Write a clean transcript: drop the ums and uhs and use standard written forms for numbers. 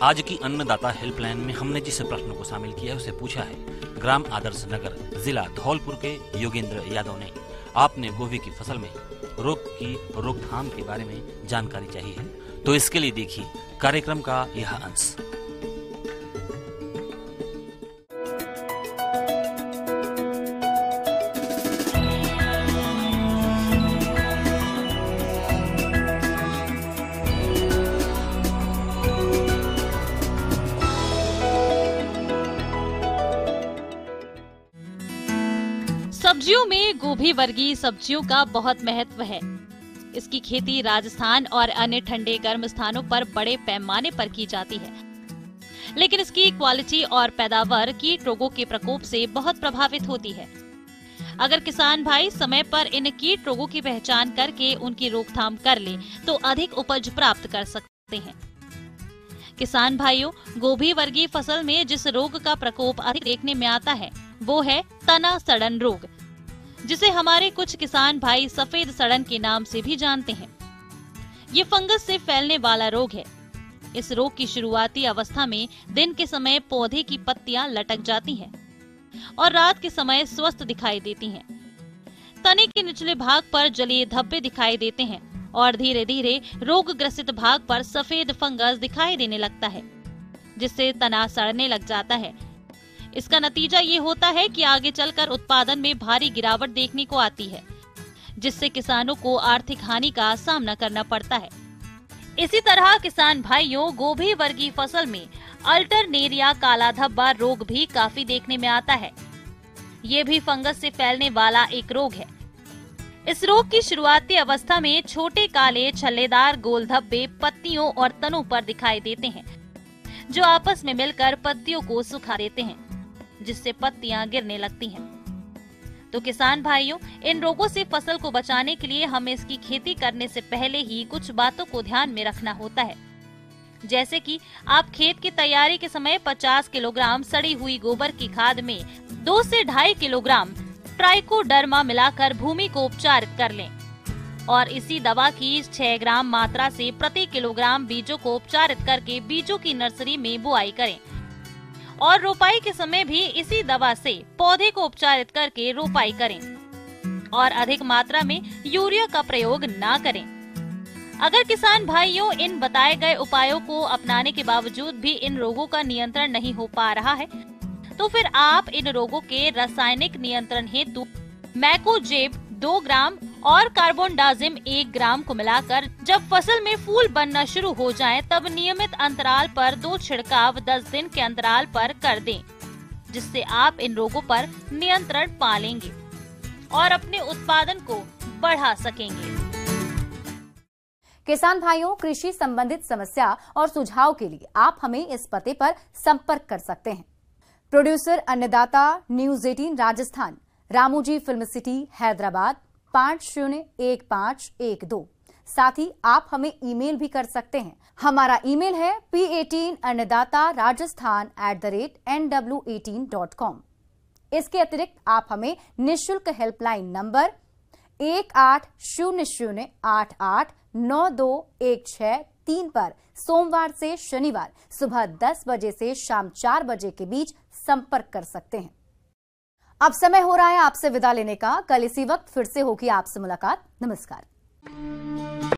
आज की अन्नदाता हेल्पलाइन में हमने जिस प्रश्न को शामिल किया है उसे पूछा है ग्राम आदर्श नगर जिला धौलपुर के योगेंद्र यादव ने। आपने गोभी की फसल में रोग की रोकथाम के बारे में जानकारी चाहिए है, तो इसके लिए देखिए कार्यक्रम का यह अंश। सब्जियों में गोभी वर्गीय सब्जियों का बहुत महत्व है। इसकी खेती राजस्थान और अन्य ठंडे गर्म स्थानों पर बड़े पैमाने पर की जाती है, लेकिन इसकी क्वालिटी और पैदावार कीट रोगों के प्रकोप से बहुत प्रभावित होती है। अगर किसान भाई समय पर इन कीट रोगों की पहचान करके उनकी रोकथाम कर ले तो अधिक उपज प्राप्त कर सकते हैं। किसान भाइयों, गोभी वर्गीय फसल में जिस रोग का प्रकोप अधिक देखने में आता है वो है तना सड़न रोग, जिसे हमारे कुछ किसान भाई सफेद सड़न के नाम से भी जानते हैं। ये फंगस से फैलने वाला रोग है। इस रोग की शुरुआती अवस्था में दिन के समय पौधे की पत्तियां लटक जाती हैं और रात के समय स्वस्थ दिखाई देती हैं। तने के निचले भाग पर जलीय धब्बे दिखाई देते हैं और धीरे धीरे रोग ग्रसित भाग पर सफेद फंगस दिखाई देने लगता है, जिससे तना सड़ने लग जाता है। इसका नतीजा ये होता है कि आगे चलकर उत्पादन में भारी गिरावट देखने को आती है, जिससे किसानों को आर्थिक हानि का सामना करना पड़ता है। इसी तरह किसान भाइयों, गोभी वर्गीय फसल में अल्टरनेरिया काला धब्बा रोग भी काफी देखने में आता है। ये भी फंगस से फैलने वाला एक रोग है। इस रोग की शुरुआती अवस्था में छोटे काले छल्लेदार गोल धब्बे पत्तियों और तनों पर दिखाई देते हैं, जो आपस में मिलकर पत्तियों को सुखा देते हैं, जिससे पत्तियां गिरने लगती हैं। तो किसान भाइयों, इन रोगों से फसल को बचाने के लिए हमें इसकी खेती करने से पहले ही कुछ बातों को ध्यान में रखना होता है। जैसे कि आप खेत की तैयारी के समय 50 किलोग्राम सड़ी हुई गोबर की खाद में 2 से 2.5 किलोग्राम ट्राइकोडर्मा मिलाकर भूमि को उपचारित कर लें और इसी दवा की 6 ग्राम मात्रा से प्रति किलोग्राम बीजों को उपचारित करके बीजों की नर्सरी में बुआई करें और रोपाई के समय भी इसी दवा से पौधे को उपचारित करके रोपाई करें और अधिक मात्रा में यूरिया का प्रयोग ना करें। अगर किसान भाइयों इन बताए गए उपायों को अपनाने के बावजूद भी इन रोगों का नियंत्रण नहीं हो पा रहा है, तो फिर आप इन रोगों के रासायनिक नियंत्रण हेतु मैकोजेब 2 ग्राम और कार्बोनडाजिम 1 ग्राम को मिलाकर जब फसल में फूल बनना शुरू हो जाएं, तब नियमित अंतराल पर 2 छिड़काव 10 दिन के अंतराल पर कर दें, जिससे आप इन रोगों पर नियंत्रण पा लेंगे और अपने उत्पादन को बढ़ा सकेंगे। किसान भाइयों, कृषि संबंधित समस्या और सुझाव के लिए आप हमें इस पते पर संपर्क कर सकते हैं। प्रोड्यूसर अन्नदाता news 18 Rajasthan, Ramoji film city Hyderabad 501512। साथ ही आप हमें ईमेल भी कर सकते हैं। हमारा ईमेल है p18annadatarajasthan@nw18.com। इसके अतिरिक्त आप हमें निःशुल्क हेल्पलाइन नंबर 1800889216 पर सोमवार से शनिवार सुबह 10 बजे से शाम 4 बजे के बीच संपर्क कर सकते हैं। अब समय हो रहा है आपसे विदा लेने का। कल इसी वक्त फिर से होगी आपसे मुलाकात। नमस्कार।